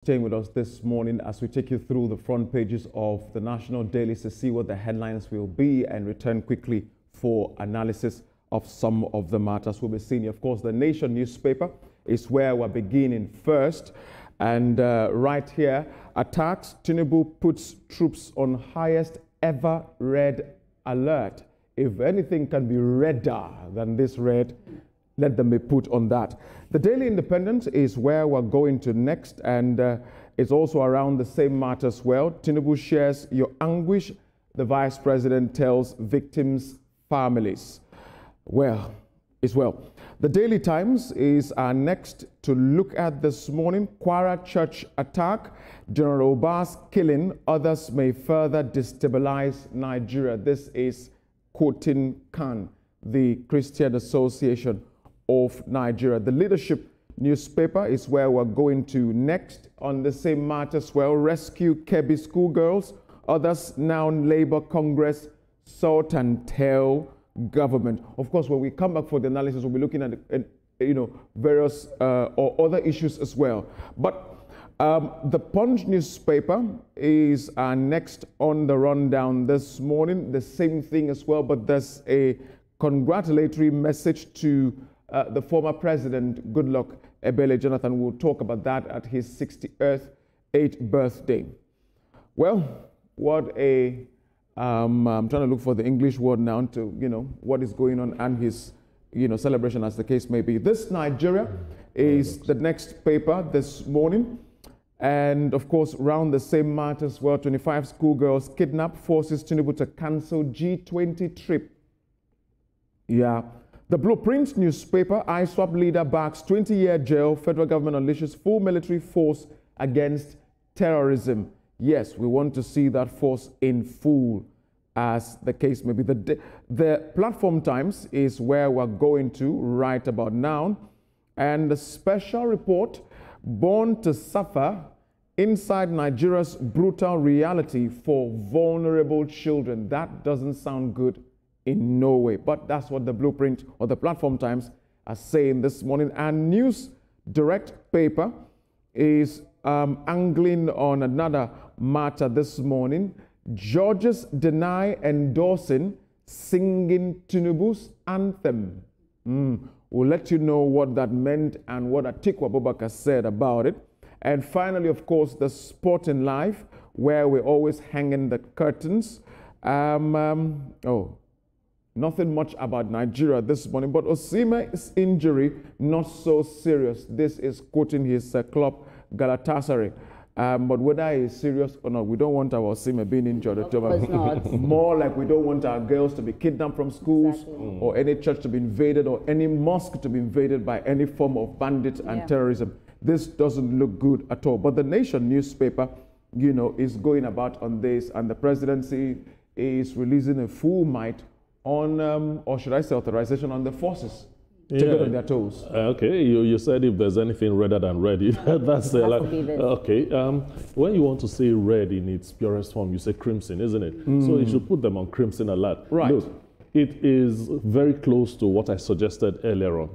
Staying with us this morning as we take you through the front pages of the national dailies to see what the headlines will be and return quickly for analysis of some of the matters we'll be seeing. Of course, the Nation newspaper is where we're beginning first. And right here, attacks. Tinubu puts troops on highest ever red alert. If anything can be redder than this red, let them be put on that. The Daily Independent is where we're going to next, and it's also around the same matter as well. Tinubu shares your anguish, the Vice President tells victims' families. Well. The Daily Times is our next to look at this morning. Kwara church attack, General Oba's killing, others may further destabilize Nigeria. This is quoting Khan, the Christian Association of Nigeria. The Leadership newspaper is where we're going to next on the same matter as well. Rescue Kebbi schoolgirls, others now Labour Congress sought and tell government. Of course, when we come back for the analysis, we'll be looking at various or other issues as well. But the Punch newspaper is next on the rundown this morning. The same thing as well, but there's a congratulatory message to the former president, Goodluck Ebele Jonathan. We'll talk about that at his 68th birthday. Well, what a I'm trying to look for the English word now to, what is going on and his, celebration as the case may be. This Nigeria is the next paper this morning. And of course, around the same matter as well, 25 schoolgirls kidnapped, forces Tinubu to cancel G20 trip. Yeah. The Blueprint newspaper, ISWAP leader backs 20-year jail, federal government unleashes full military force against terrorism. Yes, we want to see that force in full, as the case may be. The Platform Times is where we're going to right about now. And the special report, Born to Suffer, Inside Nigeria's Brutal Reality for Vulnerable Children. That doesn't sound good in no way, but that's what the Blueprint or the Platform Times are saying this morning. And News Direct paper is angling on another matter this morning. Judges deny endorsing singing Tinubu's anthem. We'll let you know what that meant and what Atiku Abubakar said about it. And finally, of course, the Sporting Life, where we're always hanging the curtains. Nothing much about Nigeria this morning, but Osimhen's injury not so serious. This is quoting his club Galatasaray. But whether it's serious or not, we don't want our Osimhen being injured. Of course not. More like we don't want our girls to be kidnapped from schools, or any church to be invaded, or any mosque to be invaded by any form of bandits and terrorism. This doesn't look good at all. But the Nation newspaper, is going about on this, and the presidency is releasing a full might on, or should I say authorization on the forces to get on their toes. Okay, you said if there's anything redder than red, that's okay. When you want to say red in its purest form, you say crimson, isn't it? So you should put them on crimson alert. Right. Look, it is very close to what I suggested earlier on.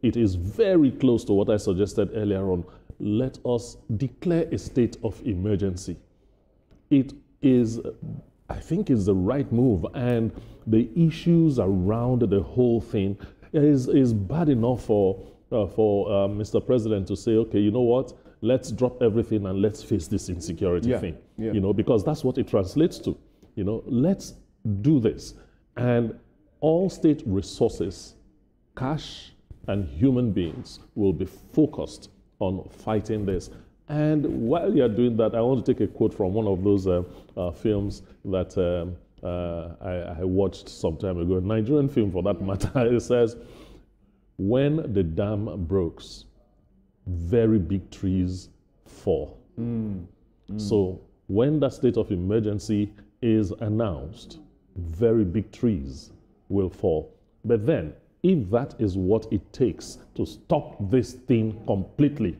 It is very close to what I suggested earlier on. Let us declare a state of emergency. It is, I think, is the right move, and the issues around the whole thing is bad enough for Mr. President to say, okay, you know what, let's drop everything and let's face this insecurity thing, because that's what it translates to. Let's do this. And all state resources, cash and human beings will be focused on fighting this. And while you're doing that, I want to take a quote from one of those films that I watched some time ago, a Nigerian film for that matter. It says, when the dam breaks, very big trees fall. So when that state of emergency is announced, very big trees will fall. But then, if that is what it takes to stop this thing completely,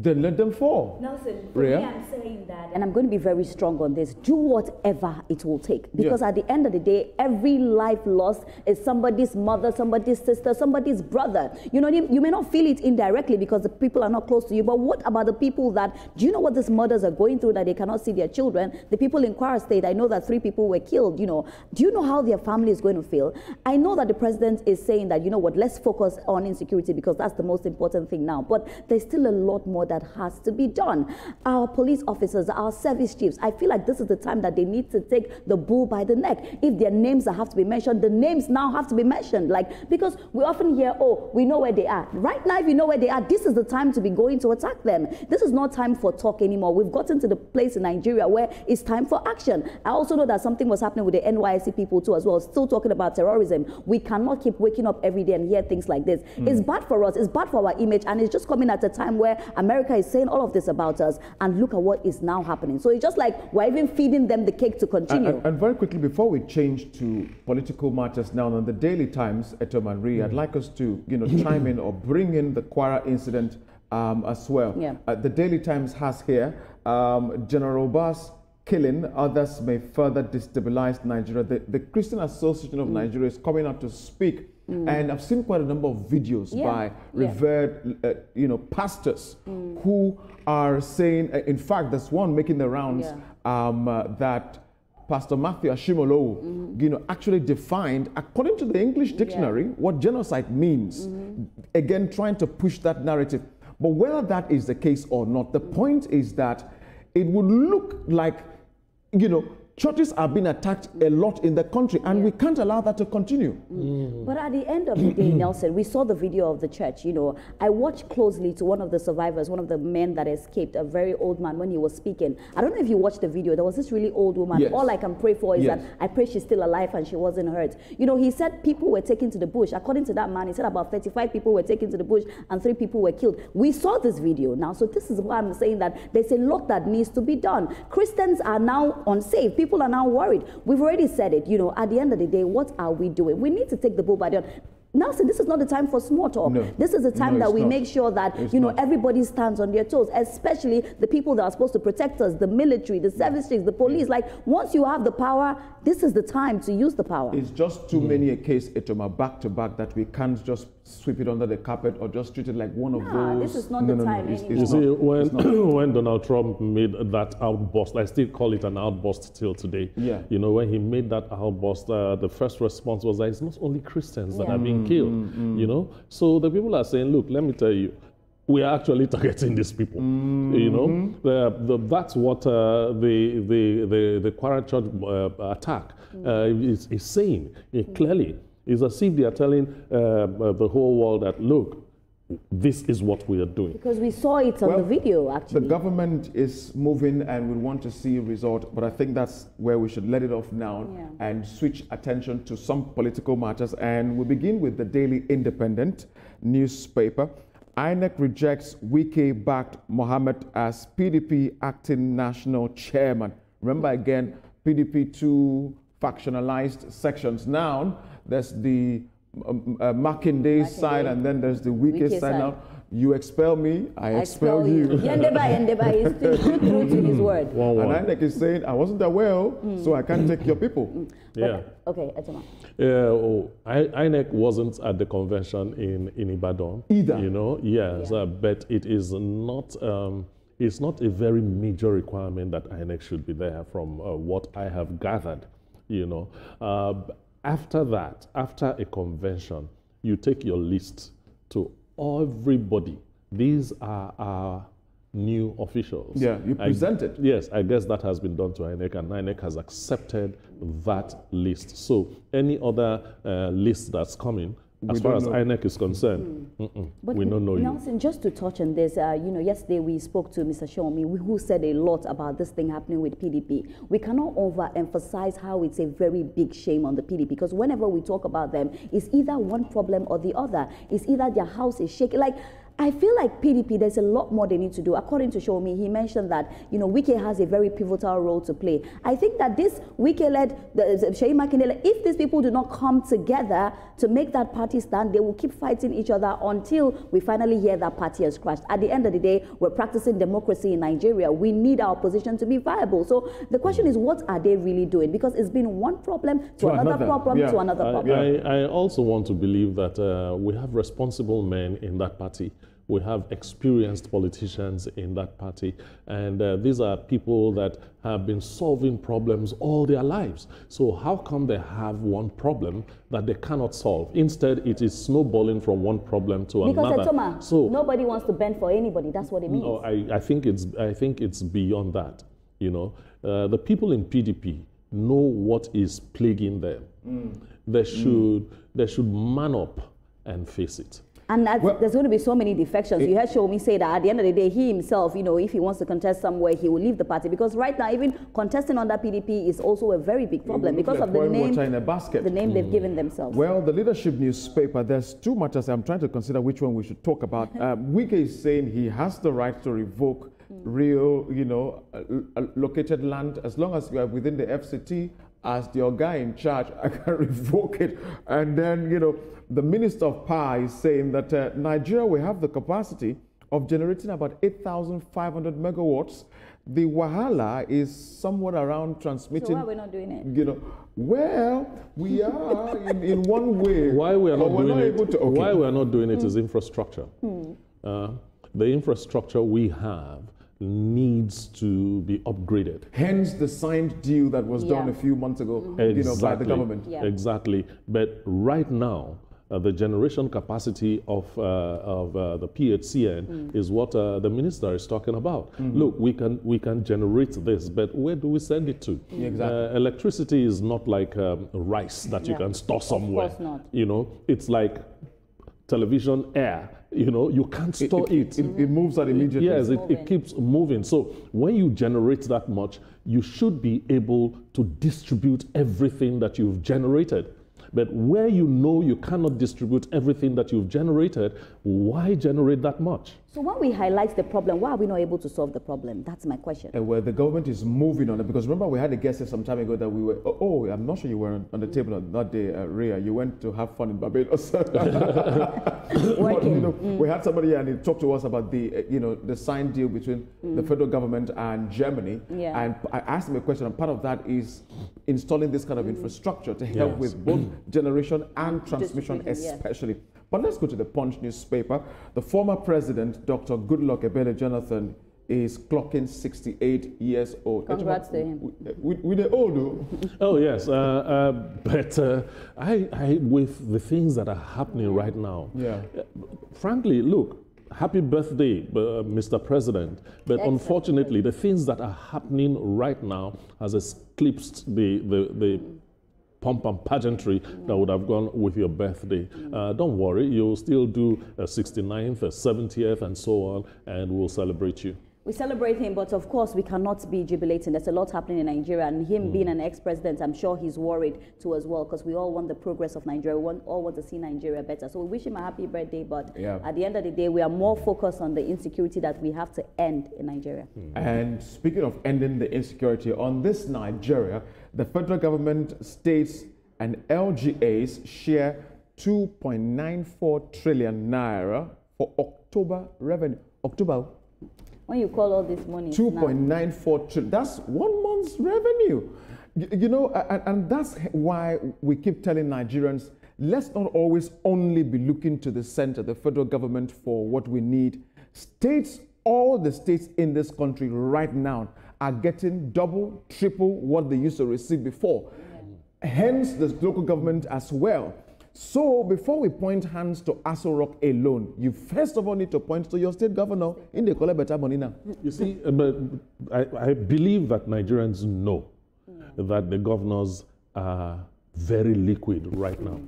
then let them fall. Nelson, for me, I'm saying that, and I'm going to be very strong on this, do whatever it will take. Because at the end of the day, every life lost is somebody's mother, somebody's sister, somebody's brother. You know, you may not feel it indirectly because the people are not close to you, but what about the people that, do you know what these mothers are going through, that they cannot see their children? The people in Kwara State, I know that 3 people were killed, you know. Do you know how their family is going to feel? I know that the president is saying that, you know what, let's focus on insecurity because that's the most important thing now. But there's still a lot more that has to be done. Our police officers, our service chiefs, I feel like this is the time that they need to take the bull by the neck. If their names have to be mentioned, the names now have to be mentioned. Like, because we often hear, oh, we know where they are. Right now, if you know where they are, this is the time to be going to attack them. This is not time for talk anymore. We've gotten to the place in Nigeria where it's time for action. I also know that something was happening with the NYSC people too as well, still talking about terrorism. We cannot keep waking up every day and hear things like this. It's bad for us, it's bad for our image, and it's just coming at a time where America is saying all of this about us, and look at what is now happening. So it's just like we're even feeding them the cake to continue. And very quickly, before we change to political matters now, on the Daily Times, Eto Manri, I'd like us to, you know, chime in or bring in the Kwara incident as well. The Daily Times has here, General Bass killing, others may further destabilize Nigeria. The Christian Association of Nigeria is coming out to speak. And I've seen quite a number of videos by revered, you know, pastors who are saying, in fact, there's one making the rounds that Pastor Matthew Ashimolowo, you know, actually defined, according to the English dictionary, what genocide means. Again, trying to push that narrative. But whether that is the case or not, the point is that it would look like, you know, churches are being attacked a lot in the country, and we can't allow that to continue. But at the end of the day, Nelson, we saw the video of the church. You know, I watched closely to one of the survivors, one of the men that escaped, a very old man, when he was speaking. I don't know if you watched the video. There was this really old woman. All I can pray for is that I pray she's still alive and she wasn't hurt. You know, he said people were taken to the bush. According to that man, he said about 35 people were taken to the bush and 3 people were killed. We saw this video now. So this is why I'm saying that there's a lot that needs to be done. Christians are now unsafe. People are now worried. We've already said it. You know, at the end of the day, what are we doing? We need to take the bull by the horn. Nelson, this is not the time for small talk. This is the time that we make sure that, you know, everybody stands on their toes, especially the people that are supposed to protect us, the military, the service chiefs, the police. Like, once you have the power, this is the time to use the power. It's just too many a case, Etoma, back to back, that we can't just sweep it under the carpet or just treat it like one of those. This is not the time anymore. You see, when Donald Trump made that outburst, I still call it an outburst till today. You know, when he made that outburst, the first response was that it's not only Christians that are being killed, you know. So the people are saying, look, let me tell you, we are actually targeting these people. You know, that's what the Kwara Church attack is saying clearly. It's as if they are telling the whole world that, look, this is what we are doing. Because we saw it on the video, actually. The government is moving and we want to see a result, but I think that's where we should let it off now and switch attention to some political matters. And we begin with the Daily Independent newspaper. INEC rejects Wike-backed Mohammed as PDP acting national chairman. Remember again, PDP 2 factionalized sections. Now, there's the Makinde side, and then there's the Wike side. Now, you expel me, I expel you. Yendeba is still true to his word. And INEC is saying, I wasn't aware, so I can't take your people. Okay, Etoma. INEC wasn't at the convention in Ibadan. Either. You know, but it is not... it's not a very major requirement that INEC should be there from what I have gathered, you know. After that, after a convention, you take your list to everybody. These are our new officials. You present it. Yes, I guess that has been done to INEC, and INEC has accepted that list. So any other list that's coming, as far as INEC is concerned, but we don't know you. Nelson, just to touch on this, you know, yesterday we spoke to Mr. Shomi, who said a lot about this thing happening with PDP. We cannot overemphasize how it's a very big shame on the PDP, because whenever we talk about them, it's either one problem or the other. It's either their house is shaking. Like, I feel like PDP, there's a lot more they need to do. According to Shomi, he mentioned that, Wike has a very pivotal role to play. I think that this Wike-led, Seyi Makinde, if these people do not come together to make that party stand, they will keep fighting each other until we finally hear that party has crashed. At the end of the day, we're practicing democracy in Nigeria. We need our opposition to be viable. So the question is, what are they really doing? Because it's been one problem to another problem to another problem. I also want to believe that we have responsible men in that party. We have experienced politicians in that party, and these are people that have been solving problems all their lives. So how come they have one problem that they cannot solve? Instead, it is snowballing from one problem to another. Because Etoma, so nobody wants to bend for anybody. That's what it means. No, I think it's beyond that. The people in PDP know what is plaguing them. They should man up and face it. And there's going to be so many defections. You heard Shomi say that at the end of the day, he himself, if he wants to contest somewhere, he will leave the party. Because right now, even contesting under PDP is also a very big problem because of the name they've given themselves. Well, the leadership newspaper, there's two matters. I'm trying to consider which one we should talk about. Wike is saying he has the right to revoke real, located land as long as you are within the FCT. As the guy in charge, I can revoke it. And then, the Minister of Power is saying that Nigeria will have the capacity of generating about 8,500 megawatts. The wahala is somewhat around transmitting. So why are we not doing it? Well, we are in one way. Why we are not doing it? Why we are not doing it is infrastructure. The infrastructure we have needs to be upgraded. Hence the signed deal that was done a few months ago, by the government. Exactly. But right now, the generation capacity of the PHCN is what the minister is talking about. Look, we can generate this, but where do we send it to? Exactly. Electricity is not like rice that you can store somewhere. Of course not. It's like television air. You can't store it. It moves out immediately. Yes, it keeps moving. So when you generate that much, you should be able to distribute everything that you've generated. But where you cannot distribute everything that you've generated, why generate that much? So when we highlight the problem, why are we not able to solve the problem? That's my question. Well, the government is moving on it, because remember we had a guest some time ago that we were, I'm not sure you were on the table on that day, Rhea. You went to have fun in Barbados. We had somebody here and he talked to us about the signed deal between the federal government and Germany. Yeah. And I asked him a question, and part of that is installing this kind of infrastructure to help with both generation and transmission, especially. Yeah. But let's go to the Punch newspaper. The former president, Dr. Goodluck Ebele Jonathan, is clocking 68 years old. Congrats to him. With the old, though. Oh, yes. But with the things that are happening right now, frankly, look, happy birthday, Mr. President. But unfortunately, the things that are happening right now has eclipsed the pomp and pageantry that would have gone with your birthday. Don't worry, you'll still do a 69th, a 70th, and so on, and we'll celebrate you. We celebrate him, but of course we cannot be jubilating. There's a lot happening in Nigeria, and him being an ex-president, I'm sure he's worried too as well, because we all want the progress of Nigeria. We all want to see Nigeria better. So we wish him a happy birthday, but at the end of the day, we are more focused on the insecurity that we have to end in Nigeria. And speaking of ending the insecurity, on this Nigeria, the federal government, states, and LGAs share 2.94 trillion naira for October revenue. October. When you call all this money, 2.94 trillion. That's 1 month's revenue. And that's why we keep telling Nigerians, let's not always only be looking to the center, the federal government, for what we need. States, all the states in this country right now are getting double, triple what they used to receive before. Hence, the local government as well. So before we point hands to Aso Rock alone, you first of all need to point to your state governor in the collect better money now. You see, but I believe that Nigerians know that the governors are very liquid right now.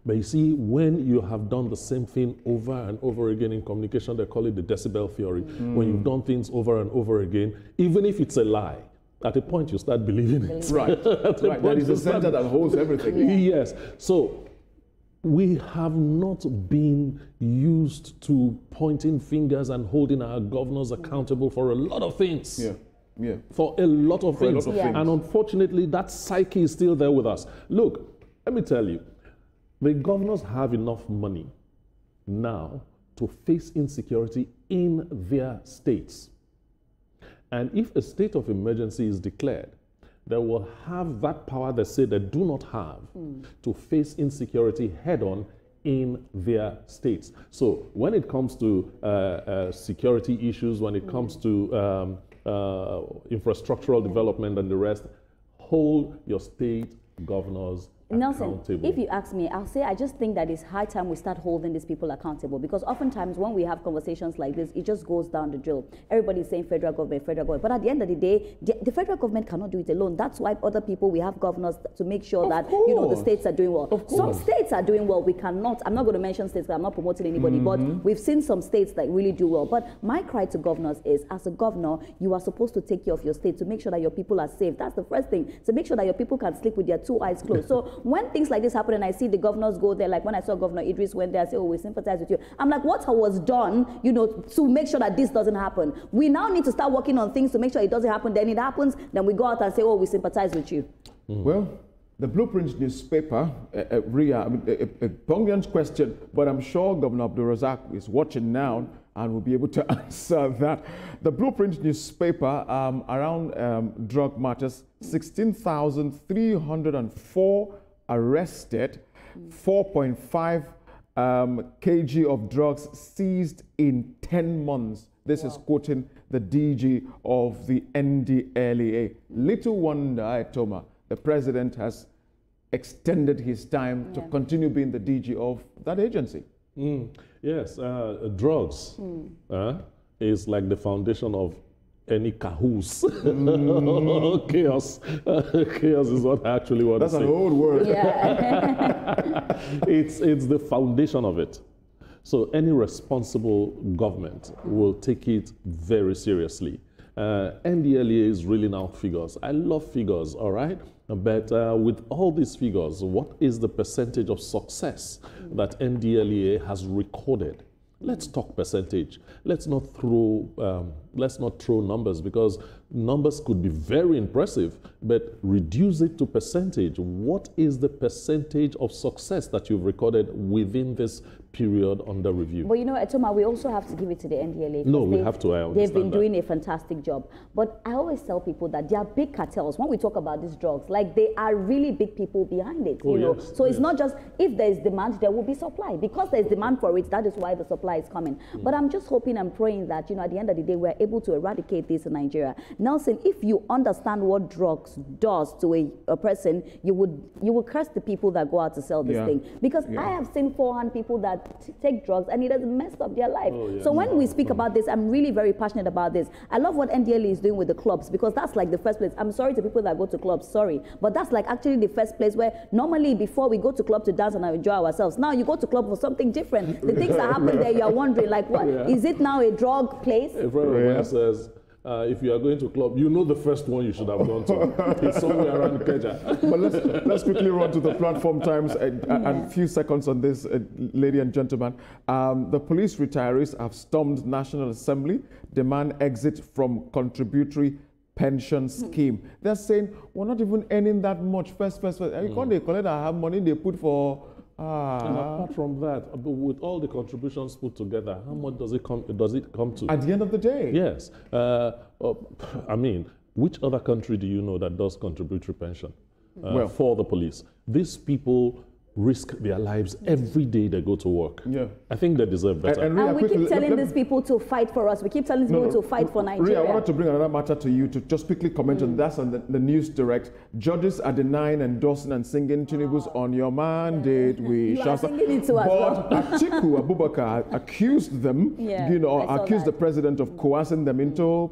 But you see, when you have done the same thing over and over again in communication, they call it the decibel theory. When you've done things over and over again, even if it's a lie, at a point you start believing it. Right. That is the center that holds everything. Yes. So we have not been used to pointing fingers and holding our governors accountable for a lot of things. Yeah. Yeah. For a lot of things. Yeah. And unfortunately, that psyche is still there with us. Look, let me tell you, the governors have enough money now to face insecurity in their states. And if a state of emergency is declared, they will have that power they say they do not have to face insecurity head-on in their states. So when it comes to security issues, when it comes to infrastructural development and the rest, hold your state governors Nelson, accountable. if you ask me, I'll say I just think that it's high time we start holding these people accountable, because oftentimes when we have conversations like this, it just goes down the drill. Everybody's saying federal government, but at the end of the day, the federal government cannot do it alone. That's why other people, we have governors to make sure that you know the states are doing well. Some states are doing well. We cannot. I'm not going to mention states because I'm not promoting anybody, but we've seen some states that really do well. But my cry to governors is, as a governor, you are supposed to take care of your state to make sure that your people are safe. That's the first thing. To make sure that your people can sleep with their two eyes closed. So when things like this happen and I see the governors go there, like when I saw Governor Idris went there, I say, oh, we sympathize with you. I'm like, what was done, you know, to make sure that this doesn't happen? We now need to start working on things to make sure it doesn't happen. Then it happens, then we go out and say, oh, we sympathize with you. Well, the Blueprint newspaper, Ria, I mean, a Bongian's question, but I'm sure Governor Abdul Razak is watching now and will be able to answer that. The Blueprint newspaper around drug matters, 16,304 arrested, 4.5 kg of drugs seized in 10 months. This is quoting the DG of the NDLEA. Little wonder, Toma, the president has extended his time to continue being the DG of that agency. Yes, drugs is like the foundation of any cahoos. Chaos. Chaos is what I actually want to say. That's an old word. Yeah. It's the foundation of it. So any responsible government will take it very seriously. NDLEA is really now figures. I love figures, all right? But with all these figures, what is the percentage of success that NDLEA has recorded? Let's talk percentage. Let's not throw numbers, because numbers could be very impressive, but reduce it to percentage. What is the percentage of success that you've recorded within this period under review? But you know, Etoma, we also have to give it to the NDLEA. No, we have to. I understand they've been doing a fantastic job. But I always tell people that there are big cartels. When we talk about these drugs, like, they are really big people behind it. You know, so it's not just if there is demand, there will be supply. Because there is demand for it, that is why the supply is coming. But I'm just hoping and praying that, you know, at the end of the day, we're able to eradicate this in Nigeria. Nelson, if you understand what drugs does to a person, you would curse the people that go out to sell this thing. Because I have seen forehand people that take drugs and it has messed up their life. So when we speak about this, I'm really very passionate about this. I love what NDLEA is doing with the clubs, because that's like the first place. I'm sorry to people that go to clubs, sorry, but that's like actually the first place where normally before we go to club to dance and enjoy ourselves, now you go to club for something different. The things that happen there, you are wondering, like, what is it now, a drug place? A friend of mine says, if you are going to club, you know the first one you should have gone to. It's somewhere around Keja. But let's quickly run to the platform times and a few seconds on this, lady and gentlemen. The police retirees have stormed National Assembly, demand exit from contributory pension scheme. They're saying, we're not even earning that much. First. You can't they collect our money they put for... And apart from that, with all the contributions put together, how much does it come to? At the end of the day? Yes. I mean, which other country do you know that does contributory pension for the police? These people risk their lives every day they go to work. I think they deserve better. And we keep telling these people to fight for us. We keep telling these people to fight for Nigeria. Ria, I wanted to bring another matter to you to just quickly comment on that on the News Direct. Judges are denying, endorsing and singing Tinubu's On Your Mandate. We shall singing it to us. But Atiku Abubakar accused them, accused the president of coercing them into...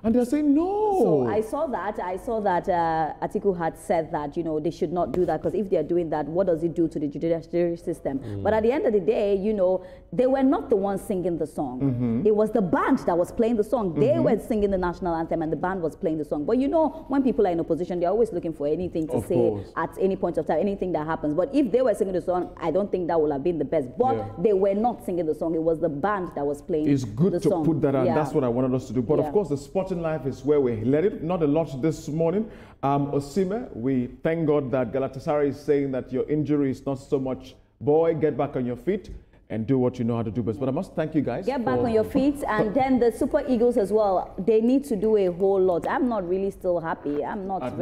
And they're saying no. So I saw that Atiku had said that, you know, they should not do that, because if they are doing that, what does it do to the judiciary system? But at the end of the day, you know, they were not the ones singing the song. It was the band that was playing the song. They were singing the national anthem and the band was playing the song. But you know, when people are in opposition, they're always looking for anything to say at any point of time, anything that happens. But if they were singing the song, I don't think that would have been the best. But they were not singing the song. It was the band that was playing the song. It's good to put that on. That's what I wanted us to do. But of course, the sporting life is where we let it. Not a lot this morning. Osimhen, we thank God that Galatasaray is saying that your injury is not so much, boy, get back on your feet and do what you know how to do best. But I must thank you guys. Get back on your feet. And then the Super Eagles as well, they need to do a whole lot. I'm not really still happy. I'm not very